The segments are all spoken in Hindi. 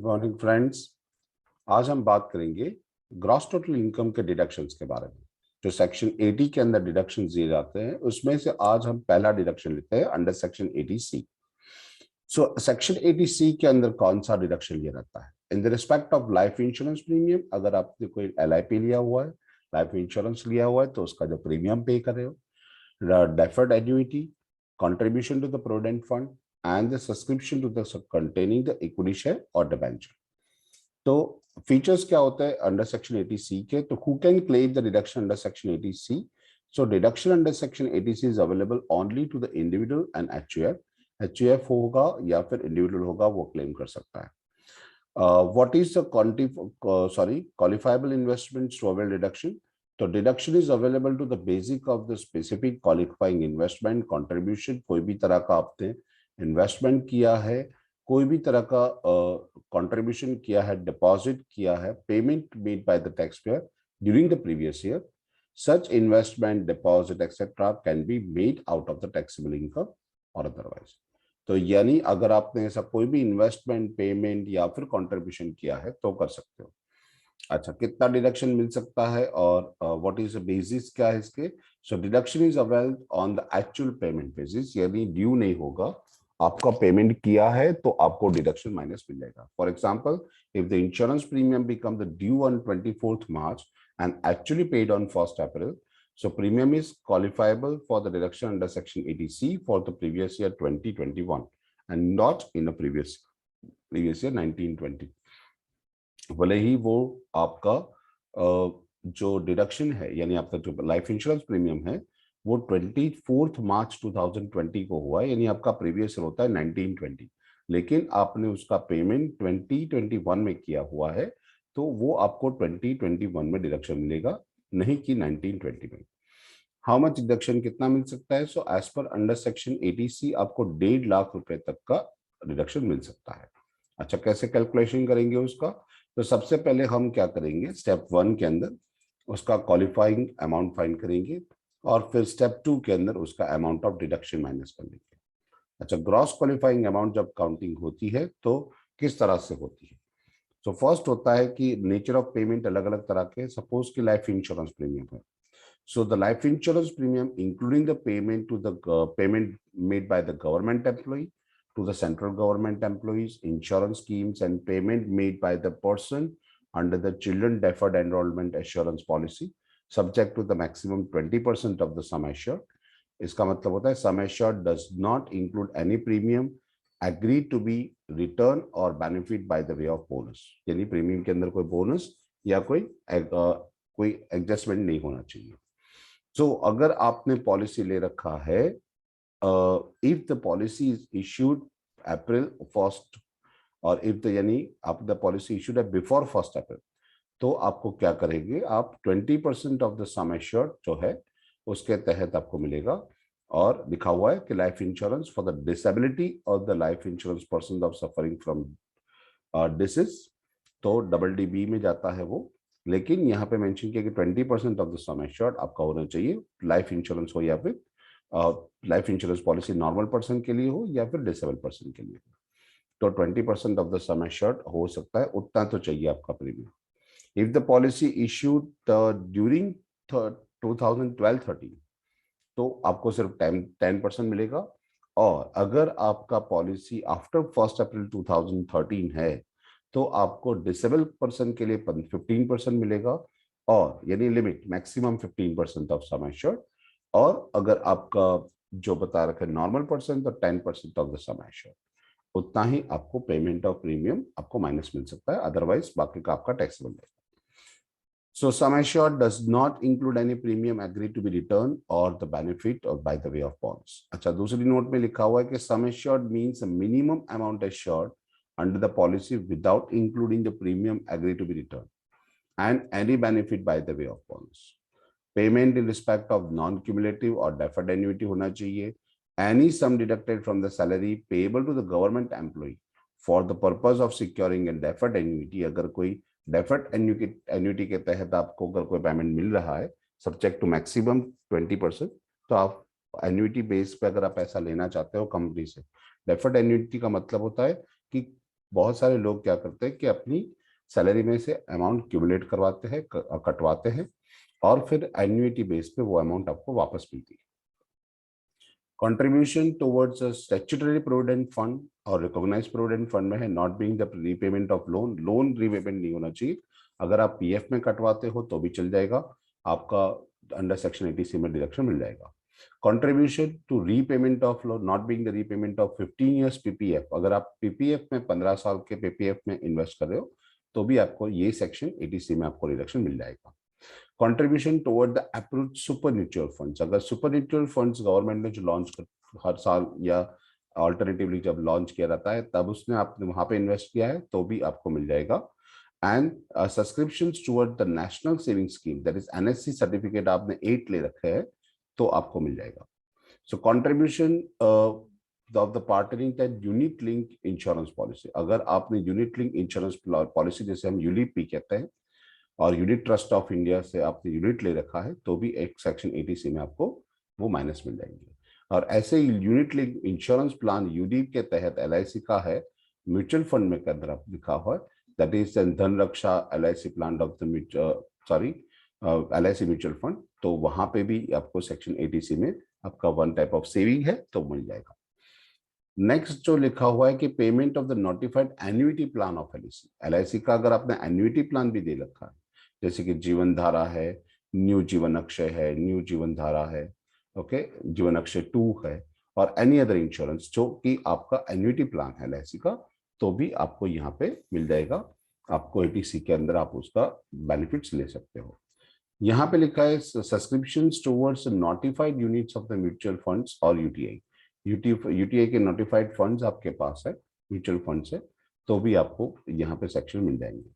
Morning friends. आज हम बात करेंगे ग्रॉस टोटल इनकम के डिडक्शंस के बारे में। जो सेक्शन 80 के अंदर डिडक्शन दिए जाते हैं उसमें से आज हम पहला डिडक्शन लेते हैं under section 80C। So section 80C के अंदर कौन सा डिडक्शन लिया जाता है? In the respect of life insurance premium, अगर आपने कोई LIP लिया हुआ है, लाइफ इंश्योरेंस लिया हुआ है, तो उसका जो प्रीमियम पे कर रहे हो, deferred annuity, contribution to the provident fund and the subscription to the containing the equity share or debenture। तो फीचर्स क्या होते हैं अंडर सेक्शन 80C के? तो who can claim the deduction under section 80C? So deduction under section 80C is available only to the individual and HUF होगा या फिर इंडिविजुअल होगा, वो क्लेम कर सकता है। What is the qualifiable investments to avail deduction? तो deduction is available to the basic of the specific qualifying investment contribution. कोई भी तरह का आपने इन्वेस्टमेंट किया है, कोई भी तरह का कंट्रीब्यूशन किया है, डिपॉजिट किया है, payment made by the tax payer during the previous year, such investment, deposit etcetera can be made out of the taxable income और अदरवाइज। तो यानी अगर आपने ऐसा कोई भी इन्वेस्टमेंट, पेमेंट या फिर कंट्रीब्यूशन किया है तो कर सकते हो। अच्छा, कितना डिडक्शन मिल सकता है और व्हाट इज द बेसिस क्या है इसके? So deduction is availed on the actual payment basis, यानी ड्यू नहीं होगा, आपका पेमेंट किया है तो आपको डिडक्शन माइनस मिल जाएगा। For example, if the insurance premium become the due on 24th March and actually paid on 1st April, so premium is qualifiable for the deduction under section 80C for the previous year 2021 and not in the previous year 1920। भले ही वो आपका जो डिडक्शन है, यानी आपका जो लाइफ इंश्योरेंस प्रीमियम है वो 24th March 2020 को हुआ है, यानी आपका प्रीवियस ईयर होता है 1920, लेकिन आपने उसका पेमेंट 2021 में किया हुआ है तो वो आपको 2021 में डिडक्शन मिलेगा, नहीं कि 1920 में। हाउ मच डिडक्शन, कितना मिल सकता है? So as per under section 80C आपको 1.5 लाख रुपए तक का डिडक्शन मिल सकता है। अच्छा, कैसे कैलकुलेशन करेंगे उसका? तो सबसे पहले हम क्या करेंगे, स्टेप 1 के अंदर उसका क्वालिफाइंग अमाउंट फाइंड करेंगे और फिर स्टेप 2 के अंदर उसका अमाउंट ऑफ डिडक्शन माइनस कर लेंगे। अच्छा, ग्रॉस क्वालिफाइंग अमाउंट जब काउंटिंग होती है तो किस तरह से होती है? तो फर्स्ट होता है कि नेचर ऑफ पेमेंट अलग अलग तरह के, सपोज कि लाइफ इंश्योरेंस प्रीमियम है, so the life insurance premium including the payment to the payment made by the government employee to the central government employees, insurance schemes and payment made by the person under the children deferred enrollment assurance policy subject to the maximum 20% of the sum assured। इसका मतलब होता है sum assured does not include any premium agreed to be return or benefit by the way of bonus, यानी प्रीमियम के अंदर कोई बोनस या कोई एडजस्टमेंट नहीं होना चाहिए। सो अगर आपने पॉलिसी ले रखा है, if the policy is issued April 1st और इफ द यानी आप द पॉलिसी इश्यूड है बिफोर 1st April, तो आपको क्या करेंगे, आप 20% ऑफ द सम एश्योर्ड जो है उसके तहत आपको मिलेगा। और लिखा हुआ है कि life insurance for the disability of the life insurance person of suffering from disease, तो DDB में जाता है वो, लेकिन यहाँ पे मेंशन किया कि 20% ऑफ द सम एश्योर्ड आपका होना चाहिए, लाइफ इंश्योरेंस हो या फिर life insurance policy normal person के लिए हो या फिर डिसेबल पर्सन के लिए, तो 20% ऑफ द सम एश्योर्ड हो सकता है, उतना तो चाहिए आपका premium. If the policy issued during 2012-13, तो आपको सिर्फ 10% मिलेगा, और अगर आपका पॉलिसी आफ्टर 1st April 2013 है तो आपको डिसेबल पर्सन के लिए 15% मिलेगा, और यानी limit maximum 15% of sum assured, और अगर आपका जो बता रखा है नॉर्मल पर्सन तो 10% ऑफ द सम एश्योर्ड, उतना ही आपको पेमेंट ऑफ प्रीमियम आपको माइनस मिल सकता है, अदरवाइज बाकी का आपका टैक्सेबल है। So sum assured does not include any premium agreed to be returned or the benefit or by the way of bonus। अच्छा, दूसरी नोट में लिखा हुआ है कि sum assured means a minimum amount assured under the policy without including the premium agreed to be returned and any benefit by the way of bonus। Payment in respect of non-cumulative or deferred annuity होना चाहिए। Any sum deducted from the salary payable to the government employee for the purpose of securing a deferred annuity, अगर कोई डेफर्ड एन्युटी के तहत आपको अगर कोई पेमेंट मिल रहा है सब्जेक्ट टू मैक्सिमम 20%, तो आप एन्युटी बेस पे अगर आप पैसा लेना चाहते हो कंपनी से, डेफर्ड एन्युटी का मतलब होता है कि बहुत सारे लोग क्या करते हैं कि अपनी सैलरी में से अमाउंट क्यूमुलेट करवाते हैं, कटवाते हैं, और फिर एन्युटी बेस पे वो अमाउंट आपको वापस मिलती है। Contribution towards a statutory provident fund और रिकॉग्नाइज्ड प्रोविडेंट फंड में है not being the repayment of loan, loan repayment नहीं होना चाहिए। अगर आप पीएफ में कटवाते हो तो भी चल जाएगा, आपका अंडर सेक्शन 80C में डिडक्शन मिल जाएगा। Contribution to repayment of loan not being the repayment of 15 years PPF, अगर आप पीपीएफ में 15 साल के पीपीएफ में इन्वेस्ट कर रहे हो तो भी आपको ये सेक्शन 80C में आपको रिडक्शन मिल जाएगा। Contribution toward the approved super mutual funds, अगर सुपर म्यूचुअल फंड्स गवर्नमेंट ने जो लॉन्च कर हर साल या अल्टरनेटिवली जब लॉन्च किया जाता है तब उसने आपने वहां पे इन्वेस्ट किया है तो भी आपको मिल जाएगा। And subscriptions toward the national saving scheme, that is NSC certificate आपने 8 ले रखे हैं तो आपको मिल जाएगा। So contribution of the partnering that unit link insurance policy, अगर आपने यूनिट लिंक इंश्योरेंस पॉलिसी जैसे हम यूलिप कहते हैं और यूनिट ट्रस्ट ऑफ इंडिया से आपने यूनिट ले रखा है तो भी एक सेक्शन 80C में आपको वो माइनस मिल जाएंगे। और ऐसे ही यूनिट लिंक इंश्योरेंस प्लान यूडीप के तहत एलआईसी का है, म्यूचुअल फंड में के अंदर आप लिखा हुआ है, that is Dhan Raksha LIC plan of the sorry LIC mutual fund, तो वहां पे भी आपको सेक्शन 80C में आपका वन टाइप ऑफ सेविंग है तो मिल जाएगा। नेक्स्ट जो लिखा हुआ है कि payment of the notified annuity plan of LIC, LIC का अगर आपने एन्युटी प्लान भी दे रखा है जैसे कि जीवन धारा है, न्यू जीवन अक्षय है, न्यू जीवन धारा है, ओके, जीवन अक्षय 2 है, और एनी अदर इंश्योरेंस जो कि आपका एन्युटी प्लान है एलआईसी का, तो भी आपको यहाँ पे मिल जाएगा। आपको 80C के अंदर आप उसका बेनिफिट्स ले सकते हो। यहाँ पे लिखा है subscriptions towards notified units of the mutual funds और यूटीआई, यूटीआई के नोटिफाइड फंड्स आपके पास है म्यूचुअल फंड से तो भी आपको यहाँ पे सेक्शन मिल जाएंगे।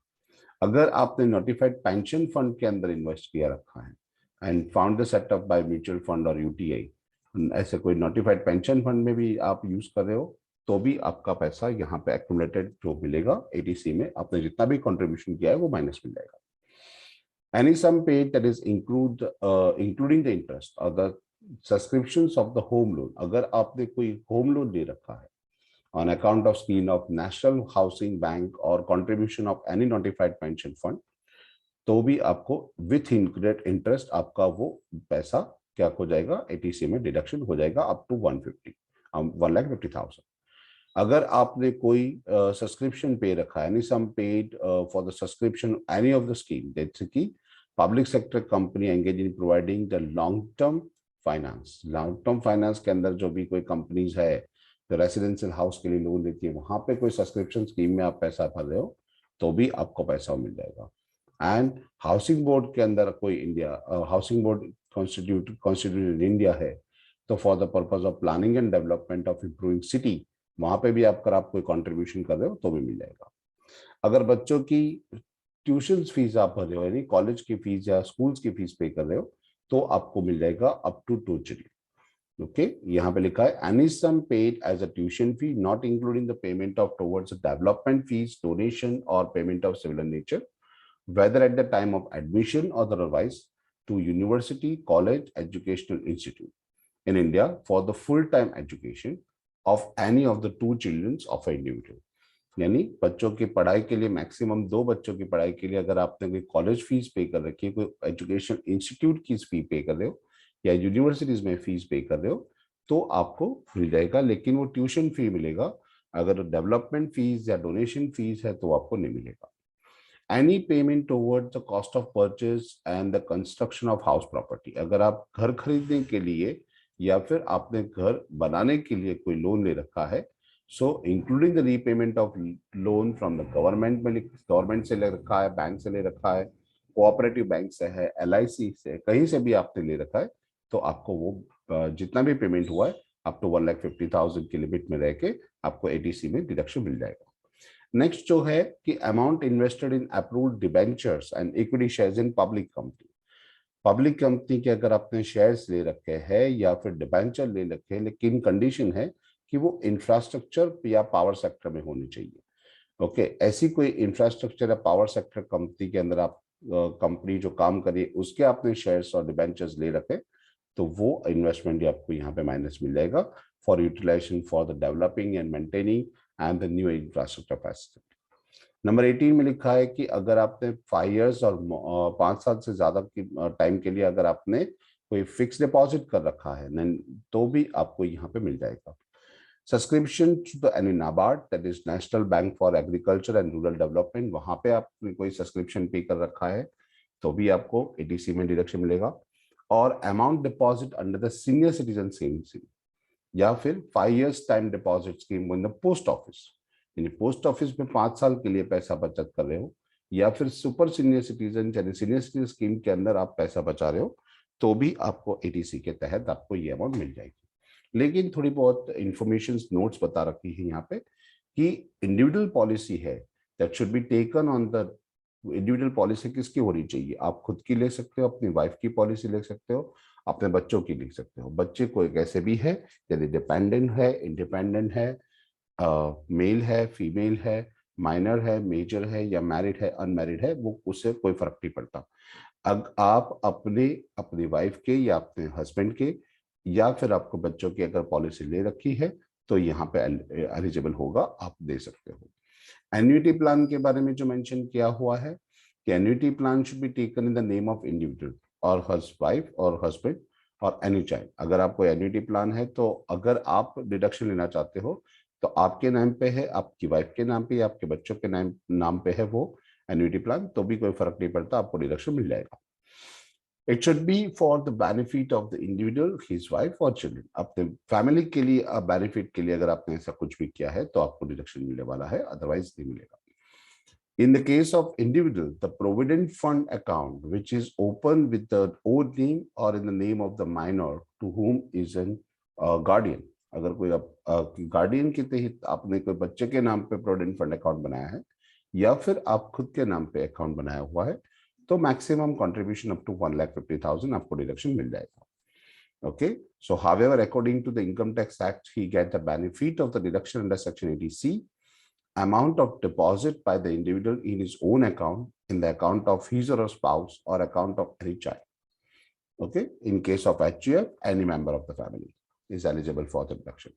अगर आपने नोटिफाइड पेंशन फंड के अंदर इन्वेस्ट किया रखा है and found the setup by mutual fund और यूटीआई, ऐसे कोई नोटिफाइड पेंशन फंड में भी आप यूज कर रहे हो तो भी आपका पैसा यहाँ पे एक्यूमुलेटेड जो मिलेगा 80C में, आपने जितना भी कंट्रीब्यूशन किया है वो माइनस मिल जाएगा। Any sum paid that is including the interest or the subscriptions of the home loan, अगर आपने कोई होम लोन ले रखा है on account of scheme of National Housing Bank or contribution of any notified pension fund, तो भी आपको विथ इंक्लूडेड इंटरेस्ट आपका वो पैसा क्या हो जाएगा 80C में डिडक्शन हो जाएगा अप टू 1,50,000। अगर आपने कोई सब्सक्रिप्शन पे रखा है, any sum paid for the subscription any of the scheme, जैसे कि public sector company engage in providing the long term finance, long term finance के अंदर जो भी कोई कंपनीज है जो रेसिडेंशियल हाउस के लिए लोन देती है, वहां पे कोई सब्सक्रिप्शन स्कीम में आप पैसा भर रहे हो तो भी आपको पैसा मिल जाएगा। एंड हाउसिंग बोर्ड के अंदर कोई India housing board constituted India है तो for the purpose of planning and development of improving city, वहां पे भी आप कोई कंट्रीब्यूशन कर रहे हो तो भी मिल जाएगा। अगर बच्चों की ट्यूशन फीस आप भर रहे हो यानी कॉलेज की फीस या स्कूल्स की फीस पे कर रहे हो तो आपको मिल जाएगा अप टू 2 चिल्ड्रन। ओके, यहाँ पे लिखा है any sum paid as a tuition fee not including the payment of towards development fees, donation or payment of civil nature, whether at the time of admission or otherwise, to university, college, educational institute in India for the full-time education of any of the 2 children of an individual। यानी बच्चों की पढ़ाई के लिए मैक्सिमम 2 बच्चों की पढ़ाई के लिए अगर आपने कोई कॉलेज फीस पे कर रखी है, कोई एजुकेशन इंस्टीट्यूट की फी पे कर रहे हो या यूनिवर्सिटीज में फीस पे कर रहे हो तो आपको मिल जाएगा, लेकिन वो ट्यूशन फी मिलेगा। अगर डेवलपमेंट फीस या डोनेशन फीस है तो आपको नहीं मिलेगा। Any payment towards the cost of purchase and the construction of house property, अगर आप घर खरीदने के लिए या फिर आपने घर बनाने के लिए कोई लोन ले रखा है, सो including the repayment of loan from the government में, गवर्नमेंट से ले रखा है, बैंक से ले रखा है, कोऑपरेटिव बैंक से है, एलआईसी से, कहीं से भी आपने ले रखा है तो आपको वो जितना भी पेमेंट हुआ है अप टू 1,50,000 की लिमिट में रह के आपको 80C में डिडक्शन मिल जाएगा। नेक्स्ट जो है कि amount invested in approved debentures and equity shares in public company, public company के अगर आपने शेयर्स ले रखे हैं या फिर डिबेंचर ले रखे हैं, लेकिन कंडीशन है कि वो इंफ्रास्ट्रक्चर या पावर सेक्टर में होनी चाहिए। ओके, ऐसी कोई इंफ्रास्ट्रक्चर या पावर सेक्टर कंपनी के अंदर आप कंपनी जो काम करिए उसके आपने शेयर्स और डिबेंचर्स ले रखे तो वो इन्वेस्टमेंट आपको यहाँ पे माइनस मिल जाएगा for utilisation for the developing and maintaining and the new infrastructure facility. Number 18 में लिखा है कि अगर आपने 5 इयर्स और 5 साल से ज्यादा की टाइम के लिए अगर आपने कोई फिक्स डिपॉजिट कर रखा है तो भी आपको यहाँ पे मिल जाएगा। Subscription to the NABARD, that is National Bank for Agriculture and Rural Development, वहां पे आपने कोई सब्सक्रिप्शन पे कर रखा है तो भी आपको एटीसी में डिडक्शन मिलेगा। और amount deposit under the senior citizen saving scheme या फिर 5 years time deposit scheme in the post office, यानी पोस्ट ऑफिस में 5 साल के लिए पैसा बचत कर रहे हो, या फिर सुपर सीनियर सिटीजन यानी सीनियर सिटीजन स्कीम के अंदर आप पैसा बचा रहे हो, तो भी आपको एटीसी के तहत आपको ये अमाउंट मिल जाएगी। लेकिन थोड़ी बहुत इंफॉर्मेशन नोट्स बता रखी है यहाँ पे कि इंडिविजुअल पॉलिसी है that should be taken on the, individual policy किसकी होनी चाहिए, आप खुद की ले सकते हो, अपनी वाइफ की पॉलिसी ले सकते हो, अपने बच्चों की लिख सकते हो। बच्चे कोई कैसे भी है, यदि डिपेंडेंट है, इंडिपेंडेंट है, मेल है, फीमेल है, माइनर है, मेजर है, या मैरिड है, अनमैरिड है, वो उससे कोई फर्क नहीं पड़ता। आप अपनी वाइफ के या अपने हस्बैंड के या फिर आपको बच्चों की अगर पॉलिसी ले रखी है तो यहाँ पे एलिजिबल होगा, आप दे सकते हो। एन्युटी प्लान के बारे में जो मेंशन किया हुआ है कि annuity plan should be taken in the name of individual और हज वाइफ और हस्बैंड और एनी चाइल्ड। अगर आपको एन्युटी प्लान है तो अगर आप डिडक्शन लेना चाहते हो तो आपके नाम पे है, आपकी वाइफ के नाम पे या आपके बच्चों के नाम पे है वो एन्युटी प्लान, तो भी कोई फर्क नहीं पड़ता, आपको डिडक्शन मिल जाएगा। It should be for the benefit of the individual, his wife और चिल्ड्रन। अपने फैमिली के लिए, बेनिफिट के लिए अगर आपने ऐसा कुछ भी किया है तो आपको डिडक्शन मिलने वाला है, अदरवाइज नहीं मिलेगा। In the case of individual, the provident fund account, which is open with the own name or in the name of the minor to whom is an guardian, अगर कोई गार्डियन के तहत आपने कोई बच्चे के नाम पे प्रोविडेंट फंड अकाउंट बनाया है या फिर आप खुद के नाम पे अकाउंट बनाया हुआ है, तो मैक्सिमम कंट्रीब्यूशन अप टू 1,50,000 आपको डिडक्शन मिल जाएगा। Okay, so however, according to the Income Tax Act, he get the benefit of the deduction under Section 80C. Amount of deposit by the individual in his own account, in the account of his or her spouse, or account of any child. Okay, in case of HGF, any member of the family is eligible for the deduction.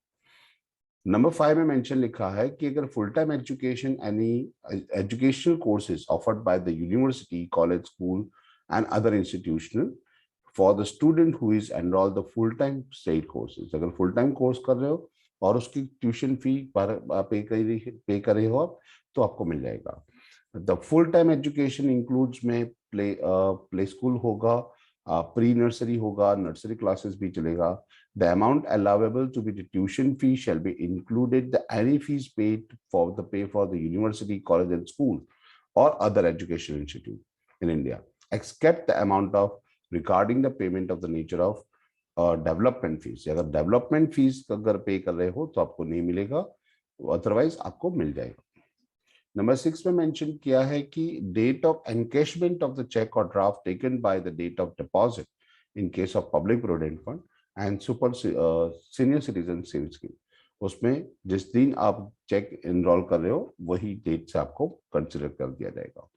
Number 5 में मेंशन लिखा है कि अगर full time education any educational courses offered by the university, college, school and other institutional for the student who is enrolled the full time state courses, अगर फुल टाइम कोर्स कर रहे हो और उसकी ट्यूशन फी पे कर रहे हो आप, तो आपको मिल जाएगा। The full time education includes में प्ले स्कूल होगा, प्री नर्सरी होगा, नर्सरी क्लासेस भी चलेगा। The amount allowable to be the tuition fee shall be included the any fees paid for the university, college and school or other educational institute in India, except the amount of regarding the payment of the nature of development fees. अगर development fees अगर पे कर रहे हो तो आपको नहीं मिलेगा, अदरवाइज आपको मिल जाएगा। नंबर 6 में मेंशन किया है कि date of encashment of the cheque or draft taken by the date of deposit in case of public provident fund and super senior citizen saving scheme, उसमें जिस दिन आप चेक एनरोल कर रहे हो वही डेट से आपको कंसिडर कर दिया जाएगा।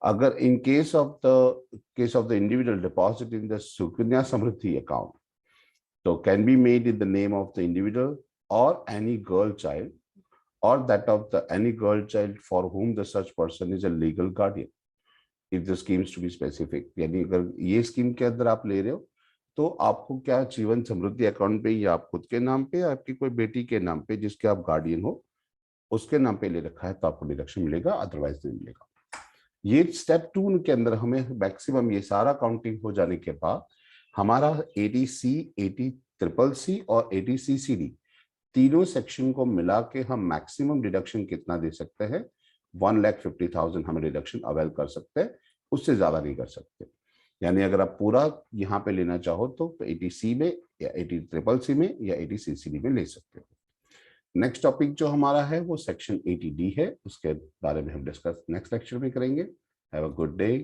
अगर in case of the individual deposit in the Sukanya Samriddhi account, तो can be made in the name of the individual or any girl child or that of the any girl child for whom the such person is a legal guardian, if the schemes to be specific। यानी अगर ये स्कीम के अंदर आप ले रहे हो तो आपको क्या जीवन समृद्धि अकाउंट पे या आप खुद के नाम पे या आपकी कोई बेटी के नाम पे जिसके आप गार्डियन हो उसके नाम पे ले रखा है तो आपको डिडक्शन मिलेगा, अदरवाइज नहीं मिलेगा। ये स्टेप 2 के अंदर हमें मैक्सिमम ये सारा काउंटिंग हो जाने के बाद हमारा 80C, 80CCC और 80CCD तीनों सेक्शन को मिला के हम मैक्सिमम डिडक्शन कितना दे सकते हैं, 1,50,000 हम डिडक्शन अवेल कर सकते हैं, उससे ज्यादा नहीं कर सकते। यानी अगर आप पूरा यहाँ पे लेना चाहो तो 80C में या 80CCC में या 80CCD में ले सकते हो। नेक्स्ट टॉपिक जो हमारा है वो सेक्शन 80D है, उसके बारे में हम डिस्कस नेक्स्ट लेक्चर में करेंगे। Have a good day.